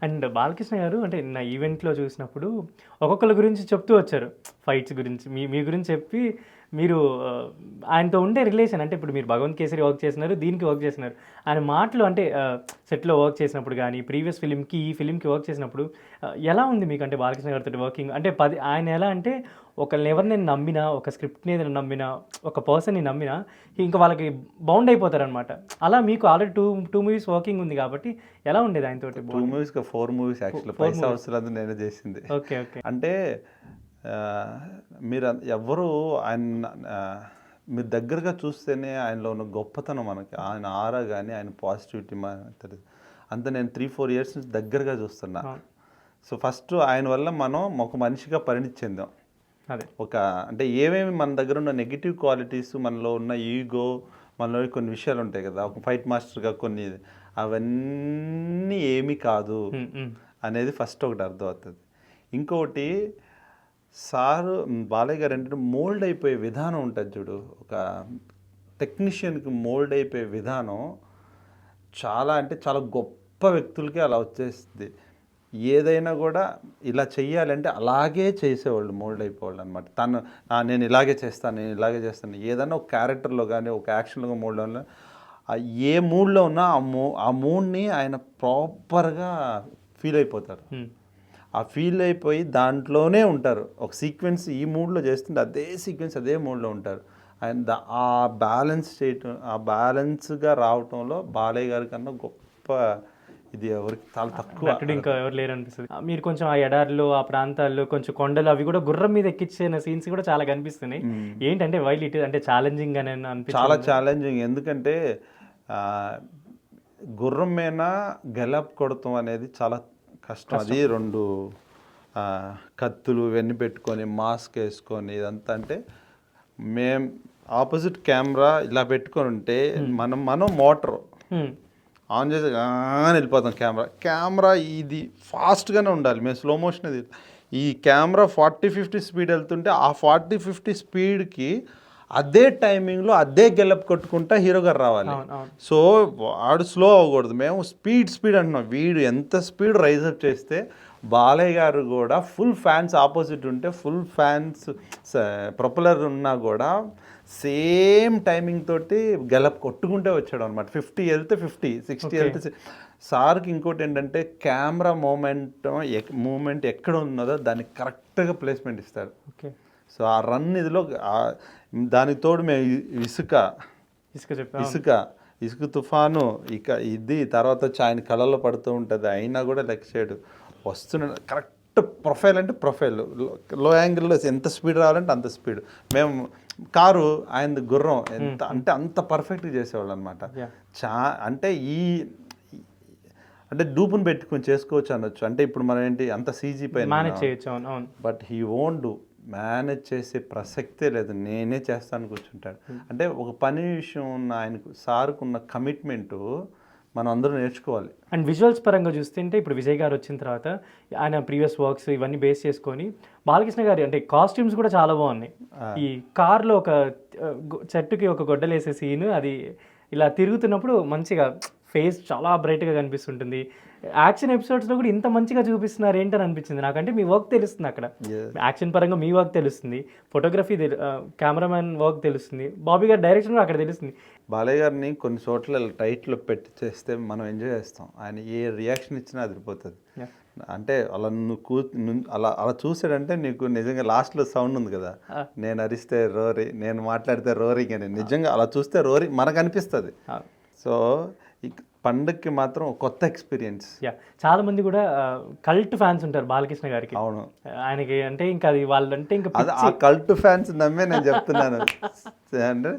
And Balakrishna గారు అంటే నా ఈవెంట్‌లో చూసినప్పుడు ఒక్కొక్కళ్ళ గురించి చెప్తూ వచ్చారు. ఫైట్స్ గురించి మీ మీ గురించి చెప్పి మీరు ఆయనతో ఉండే రిలేషన్ అంటే ఇప్పుడు మీరు 'భగవంత్ కేసరి' వర్క్ చేసినారు. దీనికి వర్క్ చేసినారు. ఆయన మాటలు అంటే సెట్‌లో వర్క్ చేసినప్పుడు గానీ, ప్రీవియస్ ఫిల్మ్‌కి, ఈ ఫిల్మ్‌కి వర్క్ చేసినప్పుడు ఎలా ఉంది మీకు? అంటే బాలకృష్ణ గారితోటి వర్కింగ్ అంటే ఆయన ఎలా అంటే ఒకళ్ళని ఎవరినైనా నమ్మినా, ఒక స్క్రిప్ట్‌ని ఏదైనా నమ్మినా, ఒక పర్సన్‌ని నమ్మినా ఇంక వాళ్ళకి బౌండ్ అయిపోతారనమాట. అలా మీకు ఆల్రెడీ 2 మూవీస్ వర్కింగ్ ఉంది కాబట్టి ఎలా ఉండేది ఆయనతోటి 2 మూవీస్ 4 మూవీస్ యాక్చువల్లీ 5 సంవత్సరాలు నేనే చేసింది. ఓకే. ఓకే. అంటే మీరు ఎవ్వరు ఆయన మీరు దగ్గరగా చూస్తేనే ఆయనలో ఉన్న గొప్పతనం మనకి ఆయన ఆరా కానీ ఆయన పాజిటివిటీ తెలుసు. అంత నేను 3-4 ఇయర్స్ నుంచి దగ్గరగా చూస్తున్నా. సో ఫస్ట్ ఆయన వల్ల మనం ఒక మనిషిగా పరిణితి చెందాం. అదే ఒక అంటే ఏమేమి మన దగ్గర ఉన్న నెగిటివ్ క్వాలిటీస్, మనలో ఉన్న ఈగో, మనలో కొన్ని విషయాలు ఉంటాయి కదా, ఒక ఫైట్ మాస్టర్గా కొన్ని అవన్నీ ఏమీ కాదు అనేది ఫస్ట్ ఒకటి అర్థమవుతుంది. ఇంకొకటి సారు బాలయ్య గారు ఏంటంటే మోల్డ్ అయిపోయే విధానం ఉంటుంది చూడు, ఒక టెక్నీషియన్కి మోల్డ్ అయిపోయే విధానం చాలా అంటే చాలా గొప్ప వ్యక్తులకి అలా వచ్చేస్తుంది. ఏదైనా కూడా ఇలా చెయ్యాలంటే అలాగే చేసేవాళ్ళు, మోల్డ్ అయిపోవాలి అనమాట. నేను ఇలాగే చేస్తాను ఏదైనా ఒక క్యారెక్టర్లో కానీ ఒక యాక్షన్లో మోల్డ్ అవ్వాలి. ఏ మూడ్లో ఉన్నా ఆ మూడ్ని ఆయన ప్రాపర్గా ఫీల్ అయిపోతారు. ఆ ఫీల్ అయిపోయి దాంట్లోనే ఉంటారు. ఒక సీక్వెన్స్ ఈ మూడ్లో చేస్తుంటే అదే సీక్వెన్స్ అదే మూడ్లో ఉంటారు. అండ్ ఆ బ్యాలెన్స్ చేయటం, ఆ బ్యాలెన్స్గా రావటంలో బాలయ్య గారి కన్నా గొప్ప ఇది ఎవరికి చాలా తక్కువ ఇంకా ఎవరు లేరు అనిపిస్తుంది. మీరు కొంచెం ఆ ఎడారిలో ఆ ప్రాంతాల్లో కొంచెం కొండలు అవి కూడా గుర్రం మీద ఎక్కించిన సీన్స్ కూడా చాలా కనిపిస్తున్నాయి. ఏంటంటే వైల్ ఇట్ అంటే ఛాలెంజింగ్ అని అనిపిస్తుంది. చాలా ఛాలెంజింగ్. ఎందుకంటే గుర్రం మీద గెలప్ కొడతాం అనేది చాలా కష్టం. అది 2 కత్తులు ఇవన్నీ పెట్టుకొని మాస్క్ వేసుకొని ఇదంతా అంటే మేము ఆపోజిట్ కెమెరా ఇలా పెట్టుకొని ఉంటే మనం మోటార్ ఆన్ చేసి వెళ్ళిపోతాం. కెమెరా ఇది ఫాస్ట్గానే ఉండాలి, మేము స్లో మోషన్ అది. ఈ కెమెరా 40-50 స్పీడ్ వెళ్తుంటే ఆ 40-50 స్పీడ్కి అదే టైమింగ్లో అదే గెలప్ కొట్టుకుంటా హీరో గారు రావాలి. సో వాడు స్లో అవ్వకూడదు. మేము స్పీడ్ అంటున్నాం. వీడు ఎంత స్పీడ్ రైజ్ అప్ చేస్తే బాలయ్య గారు కూడా ఫుల్ ఫ్యాన్స్ ఆపోజిట్ ఉంటే ఫుల్ ఫ్యాన్స్ ప్రొపలర్ ఉన్నా కూడా సేమ్ టైమింగ్ తోటి గెలప్ కొట్టుకుంటే వచ్చాడు అనమాట. 50 వెళ్తే 50, 60 వెళ్తే. సార్కి ఇంకోటి ఏంటంటే కెమెరా మూమెంట్ ఎక్కడ ఉన్నదో దాన్ని కరెక్ట్గా ప్లేస్మెంట్ ఇస్తాడు. ఓకే. సో ఆ రన్ ఇదిలో దానికి తోడు మేము ఇసుక తుఫాను ఇది తర్వాత వచ్చి ఆయన కళలో పడుతూ ఉంటుంది. అయినా కూడా లెక్క చేయడు, వస్తున్నాడు కరెక్ట్ ప్రొఫైల్ అంటే ప్రొఫైల్, లో యాంగిల్లో ఎంత స్పీడ్ రావాలంటే అంత స్పీడ్. మేము కారు ఆయన గుర్రం ఎంత అంటే అంత పర్ఫెక్ట్గా చేసేవాళ్ళు అనమాట. అంటే అంటే డూపును పెట్టుకొని చేసుకోవచ్చు అనొచ్చు. అంటే ఇప్పుడు మనం ఏంటి అంత సీజీ పైన, but he won't do, manage చేసే ప్రసక్తే లేదు. నేనే చేస్తాను కూర్చుంటాడు. అంటే ఒక పని విషయం ఉన్న ఆయనకు సార్కు ఉన్న కమిట్మెంటు మనం అందరూ నేర్చుకోవాలి. అండ్ విజువల్స్ పరంగా చూస్తుంటే ఇప్పుడు విజయ్ గారు వచ్చిన తర్వాత ఆయన ప్రీవియస్ వర్క్స్ ఇవన్నీ బేస్ చేసుకొని బాలకృష్ణ గారి అంటే కాస్ట్యూమ్స్ కూడా చాలా బాగున్నాయి. ఈ కార్లో ఒక చెట్టుకి ఒక గొడ్డలేసే సీన్, అది ఇలా తిరుగుతున్నప్పుడు మంచిగా ఫేస్ చాలా బ్రైట్గా కనిపిస్తుంటుంది. యాక్షన్ ఎపిసోడ్స్లో కూడా ఇంత మంచిగా చూపిస్తున్నారు ఏంటని అనిపించింది నాకంటే. మీ వర్క్ తెలుస్తుంది అక్కడ, యాక్షన్ పరంగా మీ వర్క్ తెలుస్తుంది, ఫోటోగ్రఫీ కెమెరామెన్ వర్క్ తెలుస్తుంది, బాబీ గారి డైరెక్షన్ కూడా అక్కడ తెలుస్తుంది. బాలయ్య గారిని కొన్ని చోట్ల టైట్లో పెట్టి చేస్తే మనం ఎంజాయ్ చేస్తాం. ఆయన ఏ రియాక్షన్ ఇచ్చినా అదిరిపోతుంది. అంటే అలా అలా చూసాడంటే నీకు నిజంగా లాస్ట్లో సౌండ్ ఉంది కదా, నేను అరిస్తే రోరీ, నేను మాట్లాడితే రోరింగ్ అని, నిజంగా అలా చూస్తే రోరీ మనకు అనిపిస్తుంది. సో పండగకి మాత్రం కొత్త ఎక్స్పీరియన్స్. చాలా మంది కూడా కల్ట్ ఫ్యాన్స్ ఉంటారు బాలకృష్ణ గారికి. అవును, ఆయనకి అంటే ఇంకా అది వాళ్ళంటే ఇంకా ఆ కల్ట్ ఫ్యాన్స్ నమ్మే నేను చెప్తున్నాను. అంటే